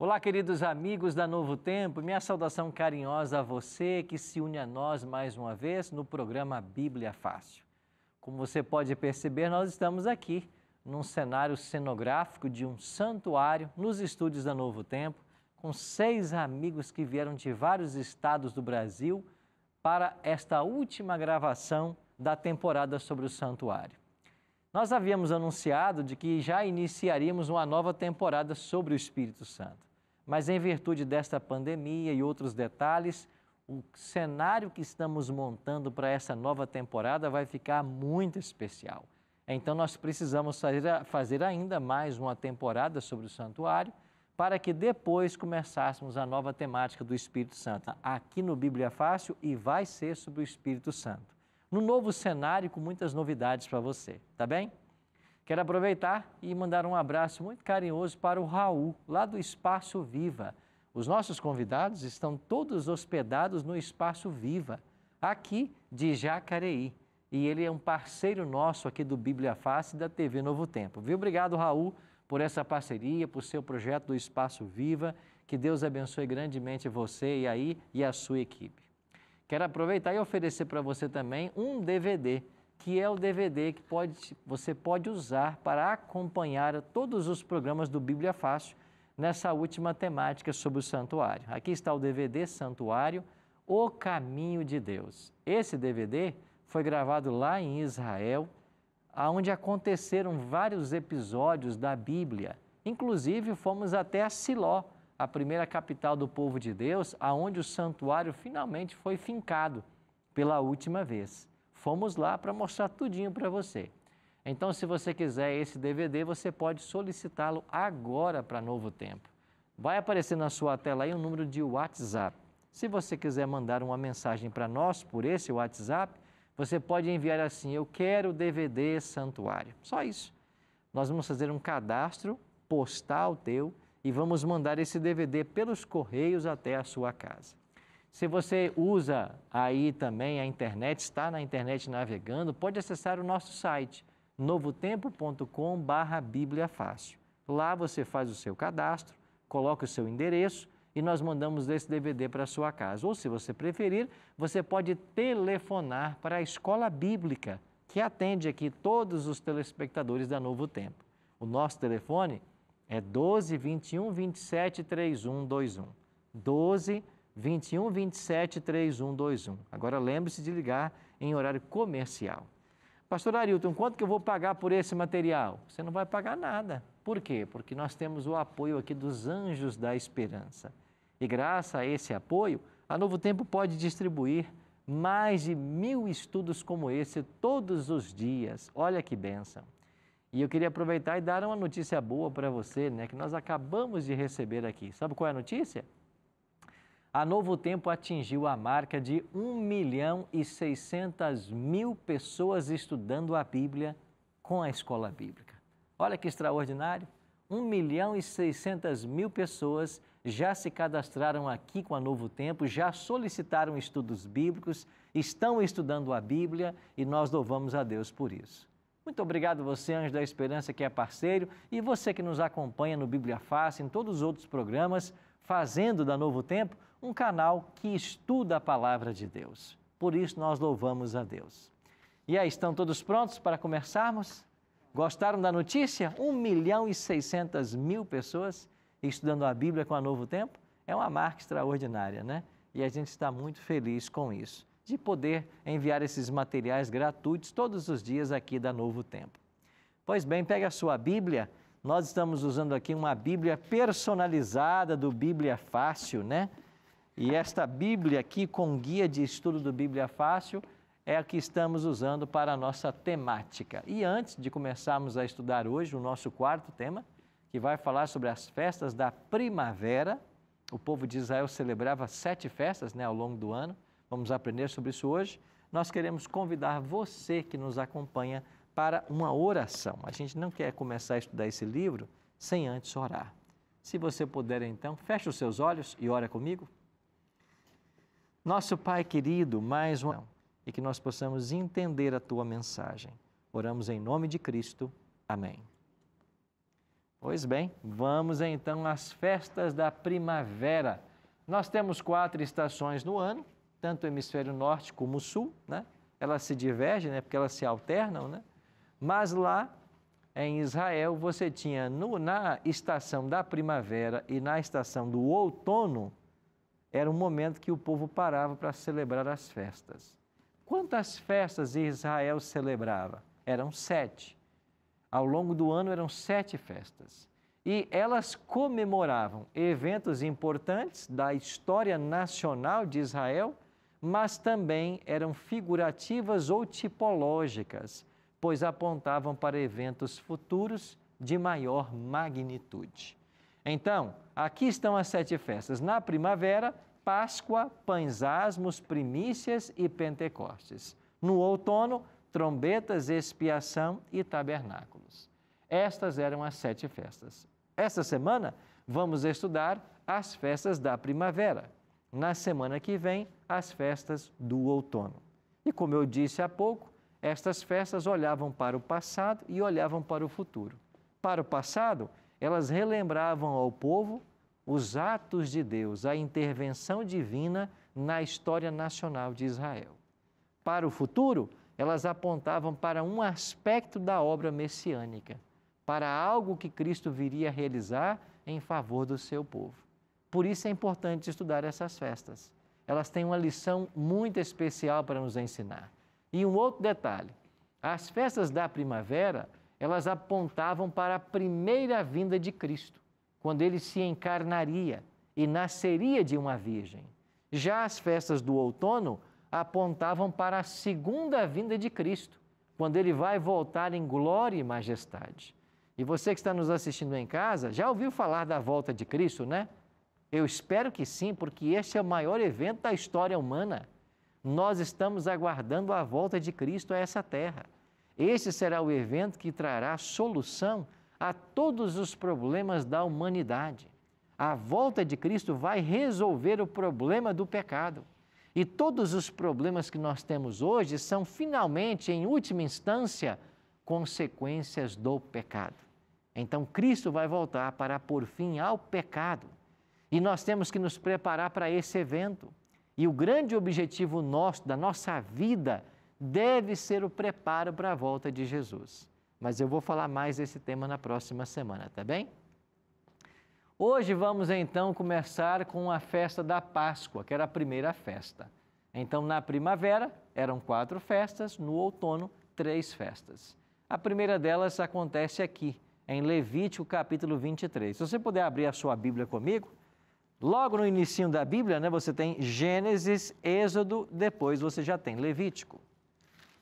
Olá, queridos amigos da Novo Tempo, minha saudação carinhosa a você que se une a nós mais uma vez no programa Bíblia Fácil. Como você pode perceber, nós estamos aqui num cenário cenográfico de um santuário nos estúdios da Novo Tempo, com 6 amigos que vieram de vários estados do Brasil para esta última gravação da temporada sobre o santuário. Nós havíamos anunciado de que já iniciaríamos uma nova temporada sobre o Espírito Santo, mas em virtude desta pandemia e outros detalhes, o cenário que estamos montando para essa nova temporada vai ficar muito especial. Então nós precisamos fazer ainda mais uma temporada sobre o santuário para que depois começássemos a nova temática do Espírito Santo aqui no Bíblia Fácil e vai ser sobre o Espírito Santo. No novo cenário com muitas novidades para você, tá bem? Quero aproveitar e mandar um abraço muito carinhoso para o Raul, lá do Espaço Viva. Os nossos convidados estão todos hospedados no Espaço Viva, aqui de Jacareí. E ele é um parceiro nosso aqui do Bíblia Fácil e da TV Novo Tempo. Viu? Obrigado, Raul, por essa parceria, por seu projeto do Espaço Viva. Que Deus abençoe grandemente você e a sua equipe. Quero aproveitar e oferecer para você também um DVD, que é o DVD que você pode usar para acompanhar todos os programas do Bíblia Fácil nessa última temática sobre o santuário. Aqui está o DVD Santuário, O Caminho de Deus. Esse DVD foi gravado lá em Israel, onde aconteceram vários episódios da Bíblia. Inclusive, fomos até a Siló, a primeira capital do povo de Deus, aonde o santuário finalmente foi fincado pela última vez. Fomos lá para mostrar tudinho para você. Então, se você quiser esse DVD, você pode solicitá-lo agora para Novo Tempo. Vai aparecer na sua tela aí um número de WhatsApp. Se você quiser mandar uma mensagem para nós por esse WhatsApp, você pode enviar assim: eu quero o DVD Santuário. Só isso. Nós vamos fazer um cadastro postal teu e vamos mandar esse DVD pelos correios até a sua casa. Se você usa aí também a internet, está na internet navegando, pode acessar o nosso site novotempo.com/Bíblia Fácil. Lá você faz o seu cadastro, coloca o seu endereço e nós mandamos esse DVD para a sua casa. Ou, se você preferir, você pode telefonar para a Escola Bíblica, que atende aqui todos os telespectadores da Novo Tempo. O nosso telefone é 12 21 27 3121. 12 21 27 3121. Agora lembre-se de ligar em horário comercial. Pastor Arilton, quanto que eu vou pagar por esse material? Você não vai pagar nada. Por quê? Porque nós temos o apoio aqui dos Anjos da Esperança. E graças a esse apoio, a Novo Tempo pode distribuir mais de 1000 estudos como esse todos os dias. Olha que bênção. E eu queria aproveitar e dar uma notícia boa para você, que nós acabamos de receber aqui. Sabe qual é a notícia? A Novo Tempo atingiu a marca de 1.600.000 pessoas estudando a Bíblia com a Escola Bíblica. Olha que extraordinário! 1.600.000 pessoas já se cadastraram aqui com a Novo Tempo, já solicitaram estudos bíblicos, estão estudando a Bíblia e nós louvamos a Deus por isso. Muito obrigado você, Anjo da Esperança, que é parceiro, e você que nos acompanha no Bíblia Fácil, em todos os outros programas, fazendo da Novo Tempo um canal que estuda a Palavra de Deus. Por isso nós louvamos a Deus. E aí, estão todos prontos para começarmos? Gostaram da notícia? 1.600.000 pessoas estudando a Bíblia com a Novo Tempo? É uma marca extraordinária, né? E a gente está muito feliz com isso, de poder enviar esses materiais gratuitos todos os dias aqui da Novo Tempo. Pois bem, pega a sua Bíblia. Nós estamos usando aqui uma Bíblia personalizada do Bíblia Fácil, né? E esta Bíblia aqui com guia de estudo do Bíblia Fácil é a que estamos usando para a nossa temática. E antes de começarmos a estudar hoje o nosso quarto tema, que vai falar sobre as festas da primavera, o povo de Israel celebrava 7 festas, ao longo do ano. Vamos aprender sobre isso hoje. Nós queremos convidar você que nos acompanha para uma oração. A gente não quer começar a estudar esse livro sem antes orar. Se você puder, então, feche os seus olhos e ora comigo. Nosso Pai querido, mais uma e que nós possamos entender a Tua mensagem. Oramos em nome de Cristo. Amém. Pois bem, vamos então às festas da primavera. Nós temos 4 estações no ano, tanto o hemisfério norte como o sul, né? Elas se divergem, né? Porque elas se alternam, né? Mas lá em Israel você tinha na estação da primavera e na estação do outono, era um momento que o povo parava para celebrar as festas. Quantas festas Israel celebrava? Eram 7. Ao longo do ano eram 7 festas. E elas comemoravam eventos importantes da história nacional de Israel, mas também eram figurativas ou tipológicas, pois apontavam para eventos futuros de maior magnitude. Então, aqui estão as 7 festas. Na primavera, Páscoa, Pães Asmos, Primícias e Pentecostes. No outono, trombetas, expiação e tabernáculos. Estas eram as 7 festas. Esta semana, vamos estudar as festas da primavera. Na semana que vem, as festas do outono. E como eu disse há pouco, estas festas olhavam para o passado e olhavam para o futuro. Para o passado, elas relembravam ao povo os atos de Deus, a intervenção divina na história nacional de Israel. Para o futuro, elas apontavam para um aspecto da obra messiânica, para algo que Cristo viria a realizar em favor do seu povo. Por isso é importante estudar essas festas. Elas têm uma lição muito especial para nos ensinar. E um outro detalhe, as festas da primavera, elas apontavam para a primeira vinda de Cristo, quando ele se encarnaria e nasceria de uma virgem. Já as festas do outono apontavam para a segunda vinda de Cristo, quando ele vai voltar em glória e majestade. E você que está nos assistindo em casa, já ouviu falar da volta de Cristo, né? Eu espero que sim, porque este é o maior evento da história humana. Nós estamos aguardando a volta de Cristo a essa terra. Este será o evento que trará solução a todos os problemas da humanidade. A volta de Cristo vai resolver o problema do pecado. E todos os problemas que nós temos hoje são finalmente, em última instância, consequências do pecado. Então, Cristo vai voltar para pôr fim ao pecado. E nós temos que nos preparar para esse evento. E o grande objetivo nosso, da nossa vida, deve ser o preparo para a volta de Jesus. Mas eu vou falar mais desse tema na próxima semana, tá bem? Hoje vamos então começar com a festa da Páscoa, que era a primeira festa. Então, na primavera eram 4 festas, no outono 3 festas. A primeira delas acontece aqui, em Levítico capítulo 23. Se você puder abrir a sua Bíblia comigo, logo no início da Bíblia, né, você tem Gênesis, Êxodo, depois você já tem Levítico.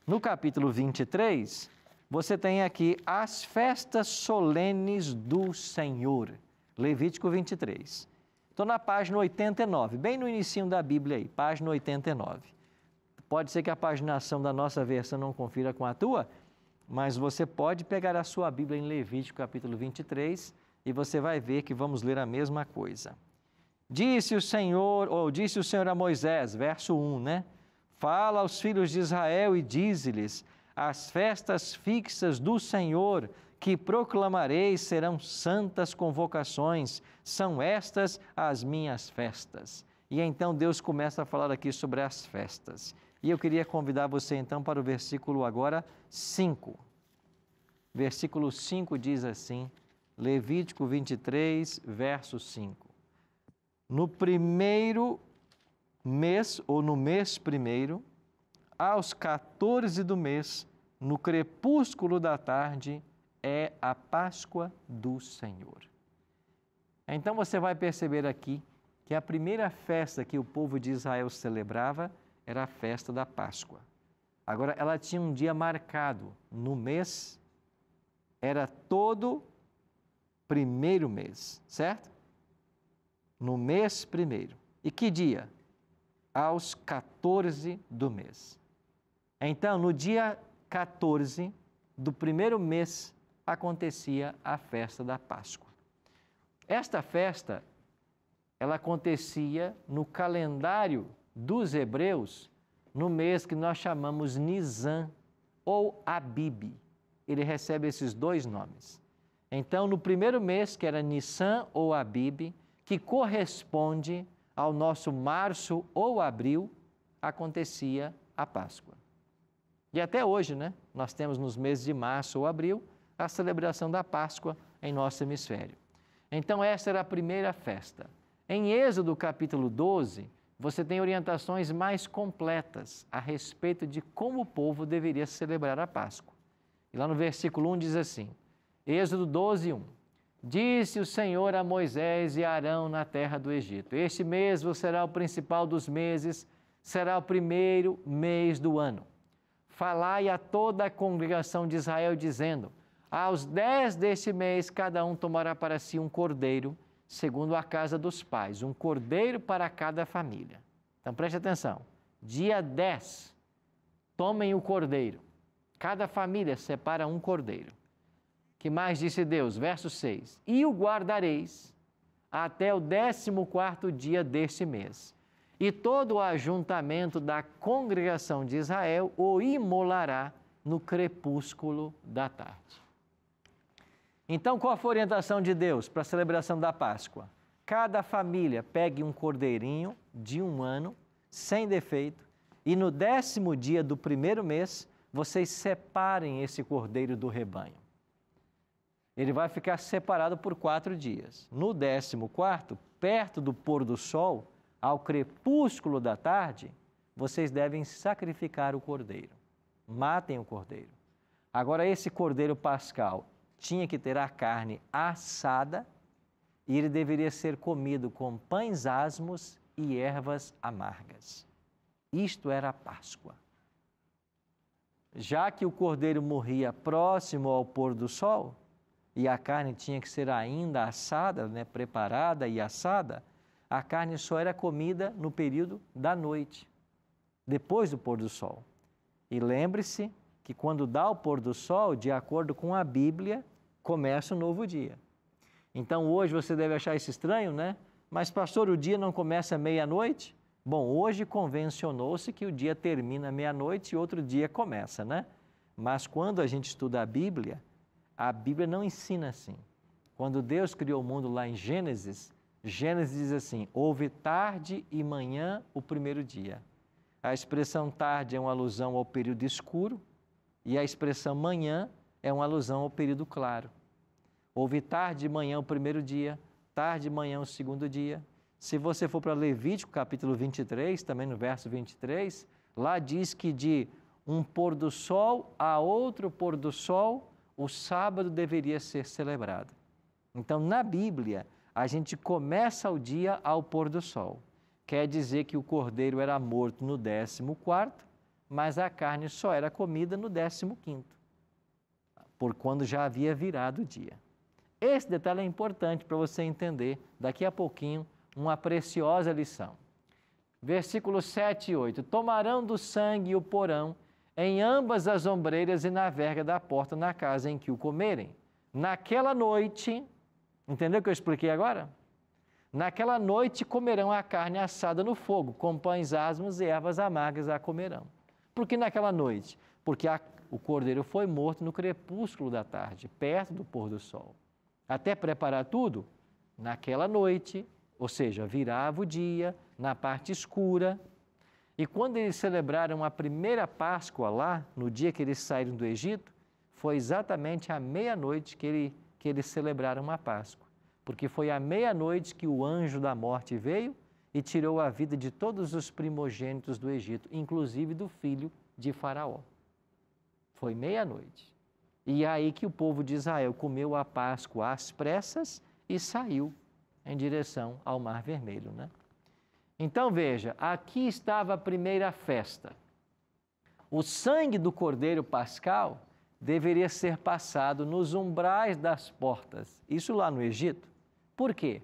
No capítulo 23, você tem aqui as festas solenes do Senhor. Levítico 23. Estou na página 89, bem no início da Bíblia aí, página 89. Pode ser que a paginação da nossa versão não confira com a tua, mas você pode pegar a sua Bíblia em Levítico capítulo 23 e você vai ver que vamos ler a mesma coisa. Disse o Senhor a Moisés, verso 1, né? Fala aos filhos de Israel e dize-lhes, as festas fixas do Senhor que proclamarei serão santas convocações, são estas as minhas festas. E então Deus começa a falar aqui sobre as festas. E eu queria convidar você então para o versículo agora 5. Versículo 5 diz assim, Levítico 23, verso 5. No primeiro mês, ou no mês primeiro, aos 14 do mês, no crepúsculo da tarde, é a Páscoa do Senhor. Então você vai perceber aqui que a primeira festa que o povo de Israel celebrava era a festa da Páscoa. Agora, ela tinha um dia marcado no mês, era todo primeiro mês, certo? No mês primeiro. E que dia? Aos 14 do mês. Então, no dia 14 do primeiro mês, acontecia a festa da Páscoa. Esta festa, ela acontecia no calendário dos hebreus, no mês que nós chamamos Nisan ou Abib. Ele recebe esses 2 nomes. Então, no primeiro mês, que era Nissan ou Abib, que corresponde ao nosso março ou abril, acontecia a Páscoa. E até hoje, né? Nós temos nos meses de março ou abril a celebração da Páscoa em nosso hemisfério. Então, essa era a primeira festa. Em Êxodo capítulo 12, você tem orientações mais completas a respeito de como o povo deveria celebrar a Páscoa. E lá no versículo 1 diz assim, Êxodo 12, 1. Disse o Senhor a Moisés e a Arão na terra do Egito, este mês vos será o principal dos meses, será o primeiro mês do ano. Falai a toda a congregação de Israel, dizendo, aos 10 deste mês, cada um tomará para si um cordeiro, segundo a casa dos pais, um cordeiro para cada família. Então, preste atenção. Dia 10, tomem o cordeiro. Cada família separa um cordeiro. Que mais disse Deus? Verso 6. E o guardareis até o 14º dia deste mês. E todo o ajuntamento da congregação de Israel o imolará no crepúsculo da tarde. Então, qual foi a orientação de Deus para a celebração da Páscoa? Cada família pegue um cordeirinho de 1 ano, sem defeito, e no 10º dia do primeiro mês, vocês separem esse cordeiro do rebanho. Ele vai ficar separado por 4 dias. No 14º, perto do pôr do sol, ao crepúsculo da tarde, vocês devem sacrificar o cordeiro. Matem o cordeiro. Agora, esse cordeiro pascal tinha que ter a carne assada e ele deveria ser comido com pães asmos e ervas amargas. Isto era a Páscoa. Já que o cordeiro morria próximo ao pôr do sol e a carne tinha que ser ainda assada, né, preparada e assada, a carne só era comida no período da noite, depois do pôr do sol. E lembre-se que quando dá o pôr do sol, de acordo com a Bíblia, começa um novo dia. Então hoje você deve achar isso estranho, né? Mas pastor, o dia não começa meia-noite? Bom, hoje convencionou-se que o dia termina meia-noite e outro dia começa, né? Mas quando a gente estuda a Bíblia não ensina assim. Quando Deus criou o mundo lá em Gênesis diz assim, houve tarde e manhã o primeiro dia. A expressão tarde é uma alusão ao período escuro e a expressão manhã é uma alusão ao período claro. Houve tarde e manhã o primeiro dia, tarde e manhã o segundo dia. Se você for para Levítico, capítulo 23, também no verso 23, lá diz que de um pôr do sol a outro pôr do sol, o sábado deveria ser celebrado. Então, na Bíblia, a gente começa o dia ao pôr do sol. Quer dizer que o cordeiro era morto no 14º, mas a carne só era comida no 15º, por quando já havia virado o dia. Esse detalhe é importante para você entender, daqui a pouquinho, uma preciosa lição. Versículos 7 e 8. Tomarão do sangue e o porão em ambas as ombreiras e na verga da porta na casa em que o comerem. Naquela noite, entendeu o que eu expliquei agora? Naquela noite comerão a carne assada no fogo, com pães asmos e ervas amargas a comerão. Por que naquela noite? Porque o cordeiro foi morto no crepúsculo da tarde, perto do pôr do sol. Até preparar tudo, naquela noite, ou seja, virava o dia, na parte escura. E quando eles celebraram a primeira Páscoa lá, no dia que eles saíram do Egito, foi exatamente à meia-noite que eles celebraram a Páscoa. Porque foi à meia-noite que o anjo da morte veio e tirou a vida de todos os primogênitos do Egito, inclusive do filho de Faraó. Foi meia-noite. E é aí que o povo de Israel comeu a Páscoa às pressas e saiu em direção ao Mar Vermelho, né? Então veja, aqui estava a primeira festa. O sangue do cordeiro pascal deveria ser passado nos umbrais das portas, isso lá no Egito. Por quê?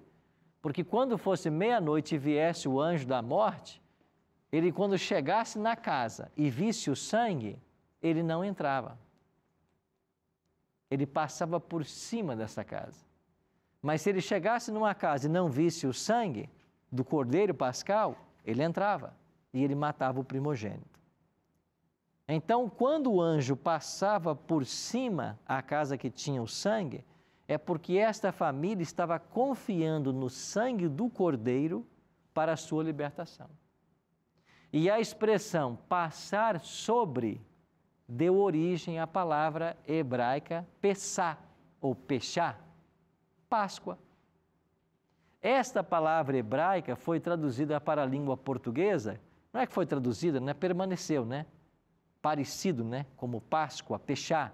Porque quando fosse meia-noite e viesse o anjo da morte, ele quando chegasse na casa e visse o sangue, ele não entrava. Ele passava por cima dessa casa. Mas se ele chegasse numa casa e não visse o sangue do cordeiro pascal, ele entrava e ele matava o primogênito. Então, quando o anjo passava por cima a casa que tinha o sangue, é porque esta família estava confiando no sangue do Cordeiro para a sua libertação. E a expressão passar sobre deu origem à palavra hebraica Pessá, ou Peshá, Páscoa. Esta palavra hebraica foi traduzida para a língua portuguesa, não é que foi traduzida, né? Permaneceu, né? Parecido, né? Como Páscoa, Peshá,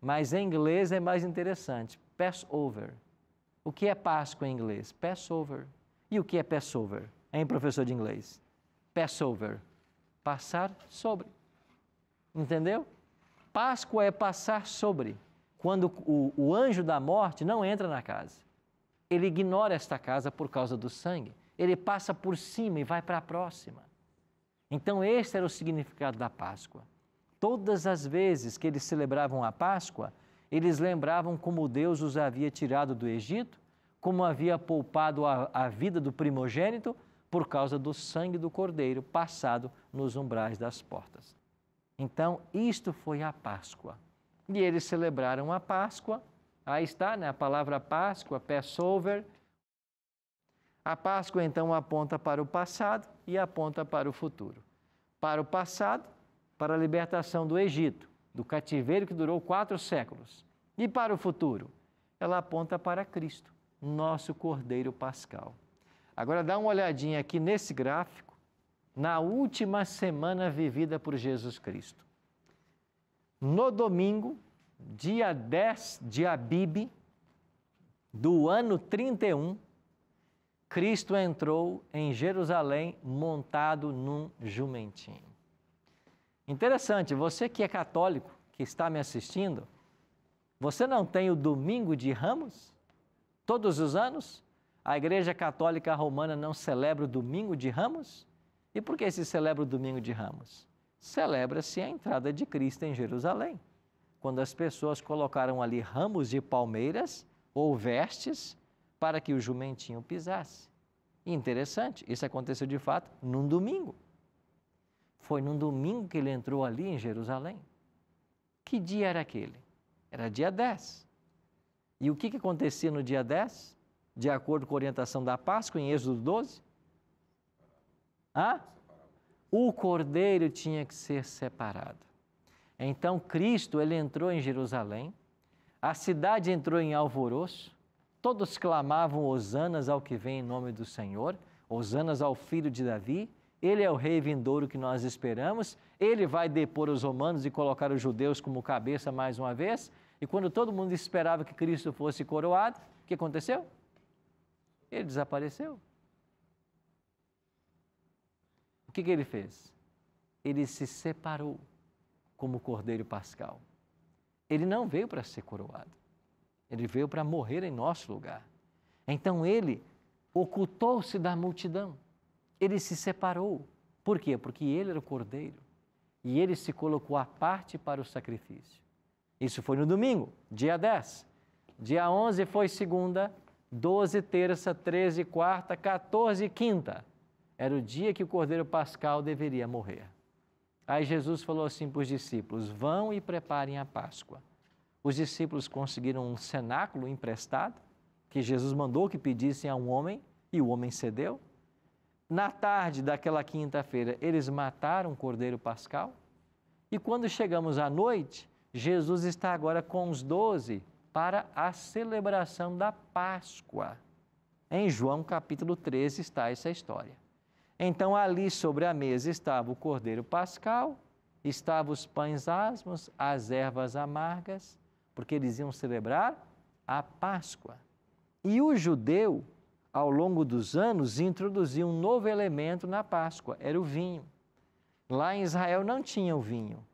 mas em inglês é mais interessante, Passover. O que é Páscoa em inglês? Passover. E o que é Passover? Hein, professor de inglês? Passover, passar sobre. Entendeu? Páscoa é passar sobre. Quando o anjo da morte não entra na casa. Ele ignora esta casa por causa do sangue. Ele passa por cima e vai para a próxima. Então, este era o significado da Páscoa. Todas as vezes que eles celebravam a Páscoa, eles lembravam como Deus os havia tirado do Egito, como havia poupado a vida do primogênito por causa do sangue do Cordeiro passado nos umbrais das portas. Então, isto foi a Páscoa. E eles celebraram a Páscoa. Aí está, né, a palavra Páscoa, Passover. A Páscoa, então, aponta para o passado e aponta para o futuro. Para o passado, para a libertação do Egito, do cativeiro que durou 4 séculos. E para o futuro, ela aponta para Cristo, nosso Cordeiro Pascal. Agora, dá uma olhadinha aqui nesse gráfico, na última semana vivida por Jesus Cristo. No domingo, dia 10 de Abib, do ano 31, Cristo entrou em Jerusalém montado num jumentinho. Interessante, você que é católico, que está me assistindo, você não tem o domingo de Ramos? Todos os anos? A Igreja Católica Romana não celebra o domingo de Ramos? E por que se celebra o domingo de Ramos? Celebra-se a entrada de Cristo em Jerusalém, quando as pessoas colocaram ali ramos de palmeiras ou vestes para que o jumentinho pisasse. E interessante, isso aconteceu de fato num domingo. Foi num domingo que ele entrou ali em Jerusalém. Que dia era aquele? Era dia 10. E o que acontecia no dia 10? De acordo com a orientação da Páscoa, em Êxodo 12? O cordeiro tinha que ser separado. Então, Cristo, ele entrou em Jerusalém, a cidade entrou em alvoroço, todos clamavam hosanas ao que vem em nome do Senhor, hosanas ao filho de Davi, ele é o rei vindouro que nós esperamos, ele vai depor os romanos e colocar os judeus como cabeça mais uma vez, e quando todo mundo esperava que Cristo fosse coroado, o que aconteceu? Ele desapareceu. O que ele fez? Ele se separou como Cordeiro Pascal. Ele não veio para ser coroado. Ele veio para morrer em nosso lugar. Então ele ocultou-se da multidão. Ele se separou. Por quê? Porque ele era o Cordeiro. E ele se colocou à parte para o sacrifício. Isso foi no domingo, dia 10. Dia 11 foi segunda, 12 terça, 13 quarta, 14 quinta. Era o dia que o Cordeiro Pascal deveria morrer. Aí Jesus falou assim para os discípulos, vão e preparem a Páscoa. Os discípulos conseguiram um cenáculo emprestado, que Jesus mandou que pedissem a um homem, e o homem cedeu. Na tarde daquela quinta-feira, eles mataram o Cordeiro Pascal. E quando chegamos à noite, Jesus está agora com os 12 para a celebração da Páscoa. Em João capítulo 13 está essa história. Então, ali sobre a mesa estava o Cordeiro Pascal, estavam os pães asmos, as ervas amargas, porque eles iam celebrar a Páscoa. E o judeu, ao longo dos anos, introduziu um novo elemento na Páscoa, era o vinho. Lá em Israel não tinha o vinho,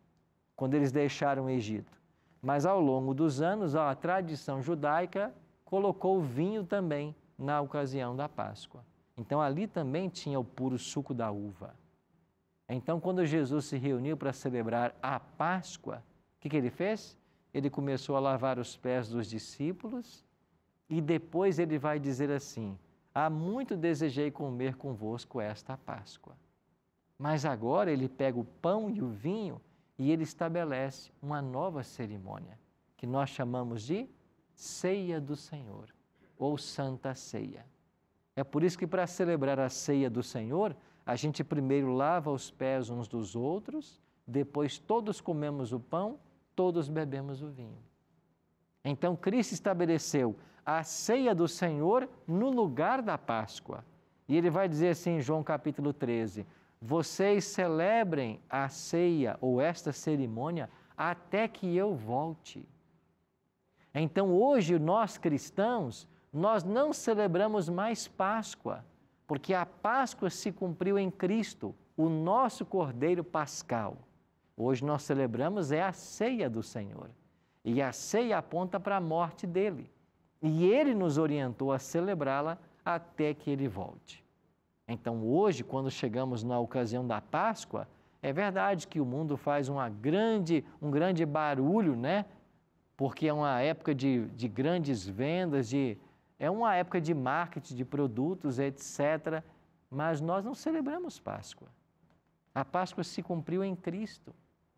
quando eles deixaram o Egito. Mas ao longo dos anos, a tradição judaica colocou o vinho também na ocasião da Páscoa. Então, ali também tinha o puro suco da uva. Então, quando Jesus se reuniu para celebrar a Páscoa, o que ele fez? Ele começou a lavar os pés dos discípulos e depois ele vai dizer assim, há muito desejei comer convosco esta Páscoa. Mas agora ele pega o pão e o vinho e ele estabelece uma nova cerimônia, que nós chamamos de Ceia do Senhor, ou Santa Ceia. É por isso que para celebrar a ceia do Senhor, a gente primeiro lava os pés uns dos outros, depois todos comemos o pão, todos bebemos o vinho. Então Cristo estabeleceu a ceia do Senhor no lugar da Páscoa. E ele vai dizer assim em João capítulo 13, vocês celebrem a ceia ou esta cerimônia até que eu volte. Então hoje nós cristãos, nós não celebramos mais Páscoa, porque a Páscoa se cumpriu em Cristo, o nosso Cordeiro Pascal. Hoje nós celebramos a ceia do Senhor. E a ceia aponta para a morte dele. E ele nos orientou a celebrá-la até que ele volte. Então hoje, quando chegamos na ocasião da Páscoa, é verdade que o mundo faz um grande barulho, né? Porque é uma época de grandes vendas, é uma época de marketing de produtos, etc. Mas nós não celebramos Páscoa. A Páscoa se cumpriu em Cristo.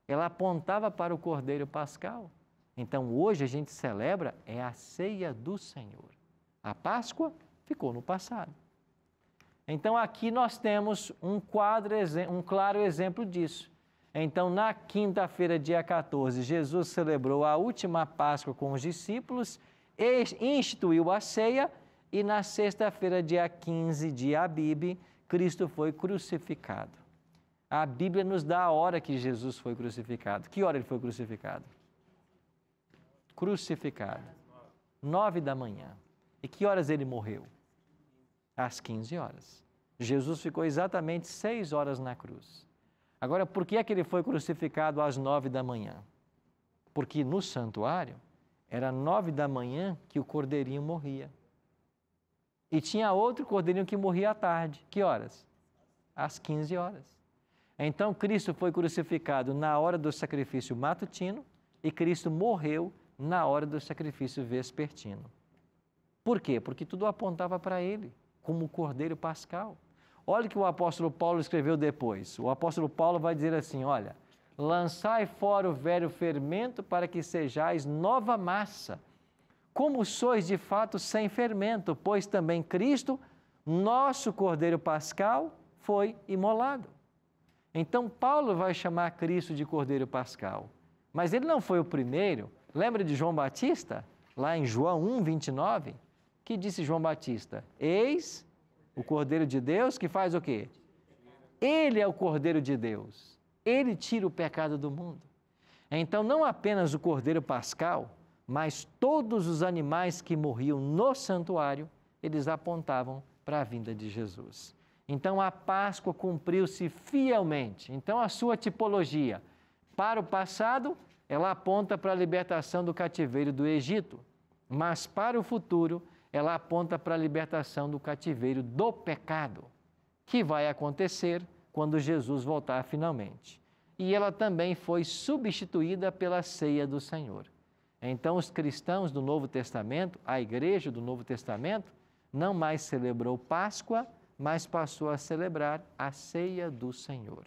Ela apontava para o Cordeiro Pascal. Então hoje a gente celebra a ceia do Senhor. A Páscoa ficou no passado. Então aqui nós temos um claro exemplo disso. Então na quinta-feira, dia 14, Jesus celebrou a última Páscoa com os discípulos, instituiu a ceia e na sexta-feira, dia 15 de Abib, Cristo foi crucificado. A Bíblia nos dá a hora que Jesus foi crucificado. Que hora ele foi crucificado? Crucificado. 9 da manhã. E que horas ele morreu? Às 15 horas. Jesus ficou exatamente 6 horas na cruz. Agora, por que é que ele foi crucificado às 9 da manhã? Porque no santuário, era 9 da manhã que o cordeirinho morria. E tinha outro cordeirinho que morria à tarde. Que horas? Às 15 horas. Então, Cristo foi crucificado na hora do sacrifício matutino e Cristo morreu na hora do sacrifício vespertino. Por quê? Porque tudo apontava para ele, como o Cordeiro Pascal. Olha o que o apóstolo Paulo escreveu depois. O apóstolo Paulo vai dizer assim, olha, lançai fora o velho fermento para que sejais nova massa, como sois de fato sem fermento, pois também Cristo, nosso Cordeiro Pascal, foi imolado. Então Paulo vai chamar Cristo de Cordeiro Pascal, mas ele não foi o primeiro. Lembra de João Batista? Lá em João 1, 29, que disse João Batista, eis o Cordeiro de Deus que faz o quê? Ele é o Cordeiro de Deus. Ele tira o pecado do mundo. Então, não apenas o Cordeiro Pascal, mas todos os animais que morriam no santuário, eles apontavam para a vinda de Jesus. Então, a Páscoa cumpriu-se fielmente. Então, a sua tipologia para o passado, ela aponta para a libertação do cativeiro do Egito, mas para o futuro, ela aponta para a libertação do cativeiro do pecado, que vai acontecer quando Jesus voltar finalmente. E ela também foi substituída pela ceia do Senhor. Então, os cristãos do Novo Testamento, a igreja do Novo Testamento, não mais celebrou Páscoa, mas passou a celebrar a ceia do Senhor.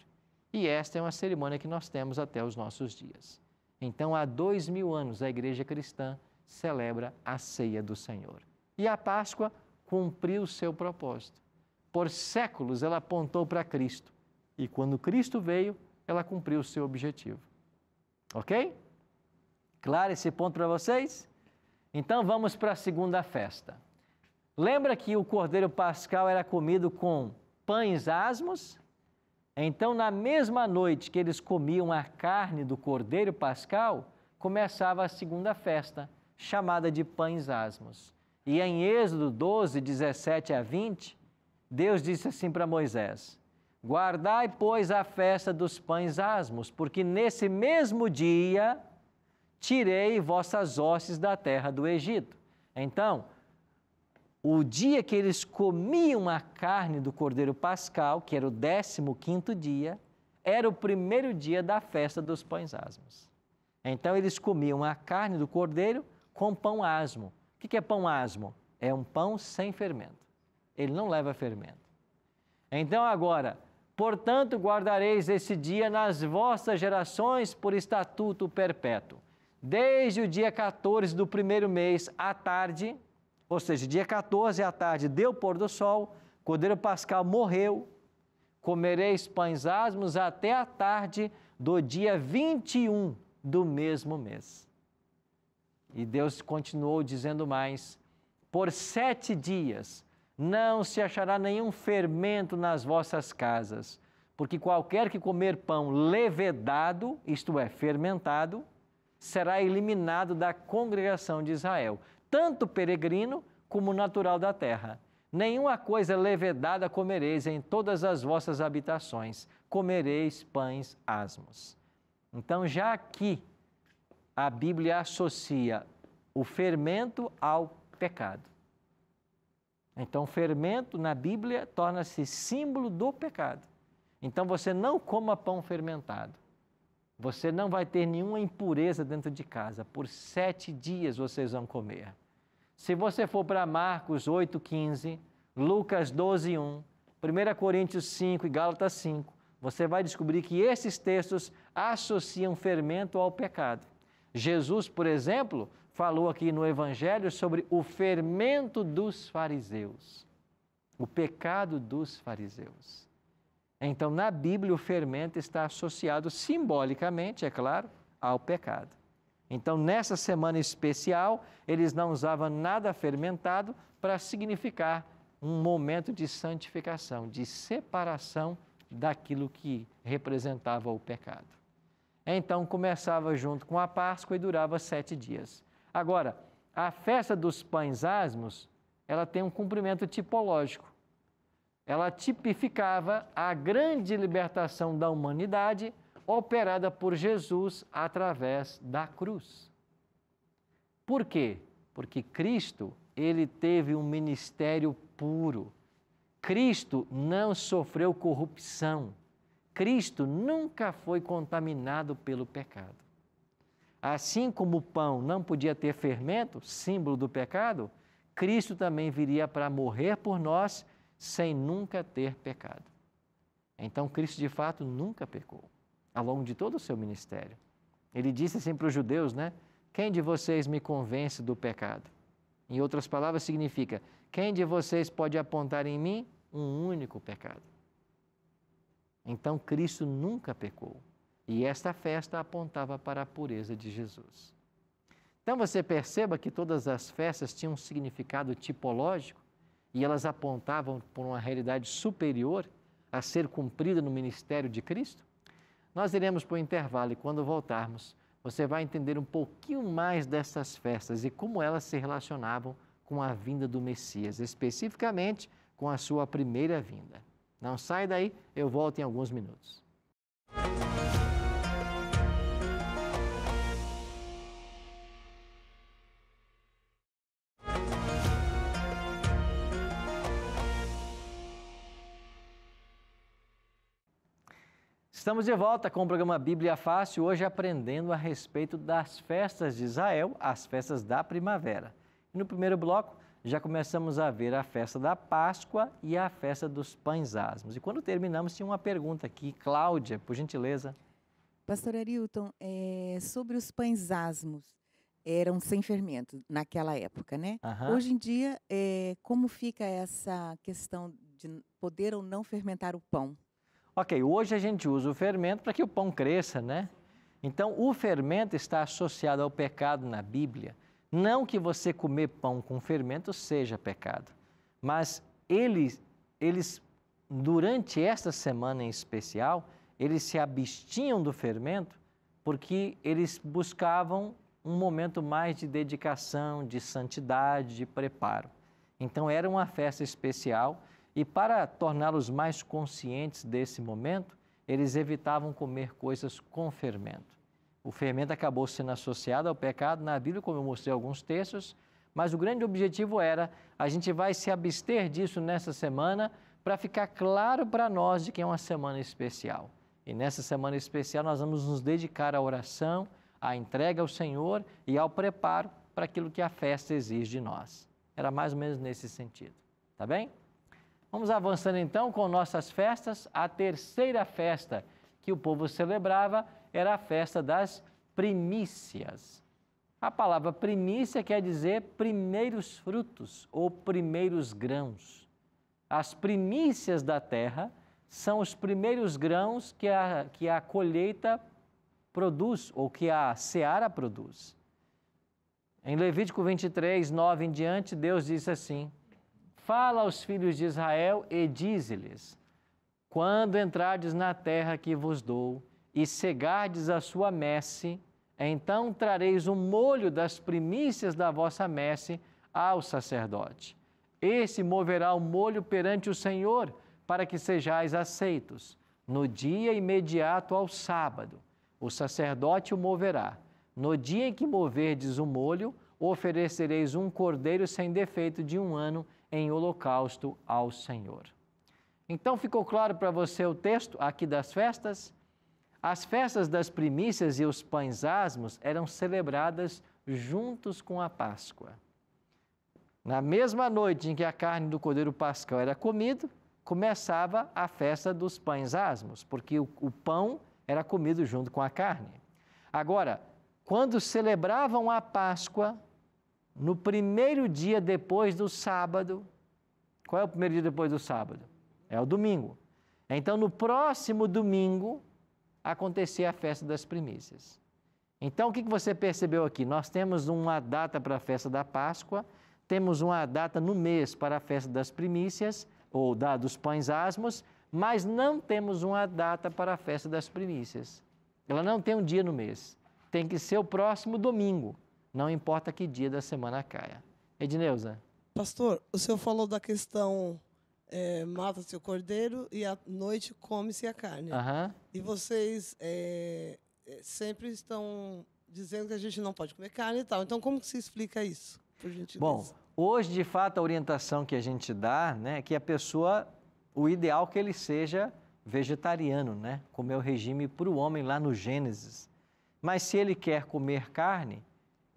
E esta é uma cerimônia que nós temos até os nossos dias. Então, há 2000 anos, a igreja cristã celebra a ceia do Senhor. E a Páscoa cumpriu o seu propósito. Por séculos ela apontou para Cristo. E quando Cristo veio, ela cumpriu o seu objetivo. Ok? Claro esse ponto para vocês? Então vamos para a segunda festa. Lembra que o Cordeiro Pascal era comido com pães asmos? Então, na mesma noite que eles comiam a carne do Cordeiro Pascal, começava a segunda festa, chamada de pães asmos. E em Êxodo 12, 17 a 20, Deus disse assim para Moisés, guardai, pois, a festa dos pães asmos, porque nesse mesmo dia tirei vossas hostes da terra do Egito. Então, o dia que eles comiam a carne do Cordeiro Pascal, que era o 15º dia, era o primeiro dia da festa dos pães asmos. Então, eles comiam a carne do Cordeiro com pão asmo. O que é pão asmo? É um pão sem fermento. Ele não leva fermento. Então agora, portanto, guardareis esse dia nas vossas gerações por estatuto perpétuo. desde o dia 14 do primeiro mês à tarde, ou seja, dia 14 à tarde deu pôr do sol, Cordeiro Pascal morreu, comereis pães asmos até a tarde do dia 21 do mesmo mês. E Deus continuou dizendo mais, por 7 dias não se achará nenhum fermento nas vossas casas, porque qualquer que comer pão levedado, isto é, fermentado, será eliminado da congregação de Israel, tanto peregrino como natural da terra. Nenhuma coisa levedada comereis em todas as vossas habitações, comereis pães asmos. Então, já aqui, a Bíblia associa o fermento ao pecado. Então, fermento na Bíblia torna-se símbolo do pecado. Então, você não coma pão fermentado. Você não vai ter nenhuma impureza dentro de casa. Por 7 dias vocês vão comer. Se você for para Marcos 8,15, Lucas 12,1, 1 Coríntios 5 e Gálatas 5, você vai descobrir que esses textos associam fermento ao pecado. Jesus, por exemplo, falou aqui no Evangelho sobre o fermento dos fariseus, o pecado dos fariseus. Então, na Bíblia, o fermento está associado simbolicamente, é claro, ao pecado. Então, nessa semana especial, eles não usavam nada fermentado para significar um momento de santificação, de separação daquilo que representava o pecado. Então, começava junto com a Páscoa e durava 7 dias. Agora, a festa dos pães asmos, ela tem um cumprimento tipológico. Ela tipificava a grande libertação da humanidade operada por Jesus através da cruz. Por quê? Porque Cristo, ele teve um ministério puro. Cristo não sofreu corrupção. Cristo nunca foi contaminado pelo pecado. Assim como o pão não podia ter fermento, símbolo do pecado, Cristo também viria para morrer por nós sem nunca ter pecado. Então, Cristo, de fato, nunca pecou, ao longo de todo o seu ministério. Ele disse assim para os judeus, né? Quem de vocês me convence do pecado? Em outras palavras, significa, quem de vocês pode apontar em mim um único pecado? Então, Cristo nunca pecou. E esta festa apontava para a pureza de Jesus. Então, você perceba que todas as festas tinham um significado tipológico e elas apontavam por uma realidade superior a ser cumprida no ministério de Cristo? Nós iremos para o intervalo e quando voltarmos, você vai entender um pouquinho mais dessas festas e como elas se relacionavam com a vinda do Messias, especificamente com a sua primeira vinda. Não sai daí, eu volto em alguns minutos. Estamos de volta com o programa Bíblia Fácil, hoje aprendendo a respeito das festas de Israel, as festas da primavera. E no primeiro bloco, já começamos a ver a festa da Páscoa e a festa dos pães asmos. E quando terminamos, tinha uma pergunta aqui. Cláudia, por gentileza. Pastor Arilton, sobre os pães asmos, eram sem fermento naquela época, né? Aham. Hoje em dia, como fica essa questão de poder ou não fermentar o pão? Ok, hoje a gente usa o fermento para que o pão cresça, né? Então, o fermento está associado ao pecado na Bíblia. Não que você comer pão com fermento seja pecado, mas eles durante esta semana em especial, eles se abstinham do fermento porque eles buscavam um momento mais de dedicação, de santidade, de preparo. Então, era uma festa especial e para torná-los mais conscientes desse momento, eles evitavam comer coisas com fermento. O fermento acabou sendo associado ao pecado na Bíblia, como eu mostrei alguns textos, mas o grande objetivo era, a gente vai se abster disso nessa semana para ficar claro para nós de que é uma semana especial. E nessa semana especial nós vamos nos dedicar à oração, à entrega ao Senhor e ao preparo para aquilo que a festa exige de nós. Era mais ou menos nesse sentido, tá bem? Vamos avançando então com nossas festas. A terceira festa que o povo celebrava era a festa das primícias. A palavra primícia quer dizer primeiros frutos ou primeiros grãos. As primícias da terra são os primeiros grãos que a colheita produz ou que a seara produz. Em Levítico 23, 9 em diante, Deus diz assim: fala aos filhos de Israel e dize-lhes: quando entrardes na terra que vos dou e cegardes a sua messe, então trareis o molho das primícias da vossa messe ao sacerdote. Esse moverá o molho perante o Senhor, para que sejais aceitos. No dia imediato ao sábado, o sacerdote o moverá. No dia em que moverdes o molho, oferecereis um cordeiro sem defeito de 1 ano em holocausto ao Senhor. Então, ficou claro para você o texto aqui das festas? As festas das primícias e os pães asmos eram celebradas juntos com a Páscoa. Na mesma noite em que a carne do cordeiro pascal era comido, começava a festa dos pães asmos, porque o pão era comido junto com a carne. Agora, quando celebravam a Páscoa, no primeiro dia depois do sábado, qual é o primeiro dia depois do sábado? É o domingo. Então, no próximo domingo, acontecia a festa das primícias. Então, o que você percebeu aqui? Nós temos uma data para a festa da Páscoa, temos uma data no mês para a festa das primícias, ou dos pães asmos, mas não temos uma data para a festa das primícias. Ela não tem um dia no mês. Tem que ser o próximo domingo, não importa que dia da semana caia. Edneuza. Pastor, o senhor falou da questão mata-se o cordeiro e à noite come-se a carne. Uhum. E vocês sempre estão dizendo que a gente não pode comer carne e tal. Então, como que se explica isso, por gentileza? Bom, hoje, de fato, a orientação que a gente dá, né, é que a pessoa, o ideal é que ele seja vegetariano, né? Comer o regime para o homem lá no Gênesis. Mas se ele quer comer carne,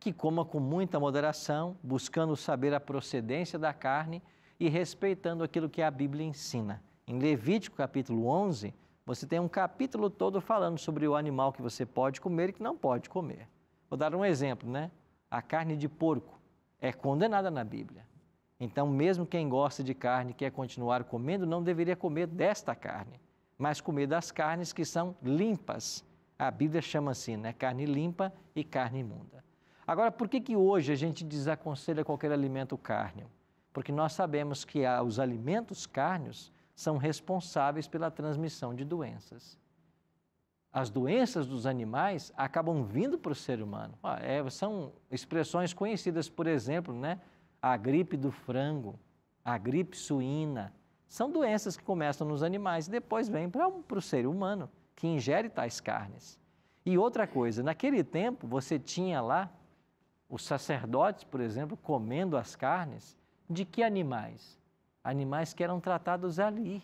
que coma com muita moderação, buscando saber a procedência da carne e respeitando aquilo que a Bíblia ensina. Em Levítico, capítulo 11, você tem um capítulo todo falando sobre o animal que você pode comer e que não pode comer. Vou dar um exemplo, né? A carne de porco é condenada na Bíblia. Então, mesmo quem gosta de carne e quer continuar comendo, não deveria comer desta carne, mas comer das carnes que são limpas. A Bíblia chama assim, né? Carne limpa e carne imunda. Agora, por que hoje a gente desaconselha qualquer alimento cárneo? Porque nós sabemos que os alimentos cárneos são responsáveis pela transmissão de doenças. As doenças dos animais acabam vindo para o ser humano. São expressões conhecidas, por exemplo, né? A gripe do frango, a gripe suína. São doenças que começam nos animais e depois vêm para o ser humano, que ingere tais carnes. E outra coisa, naquele tempo você tinha lá os sacerdotes, por exemplo, comendo as carnes. De que animais? Animais que eram tratados ali,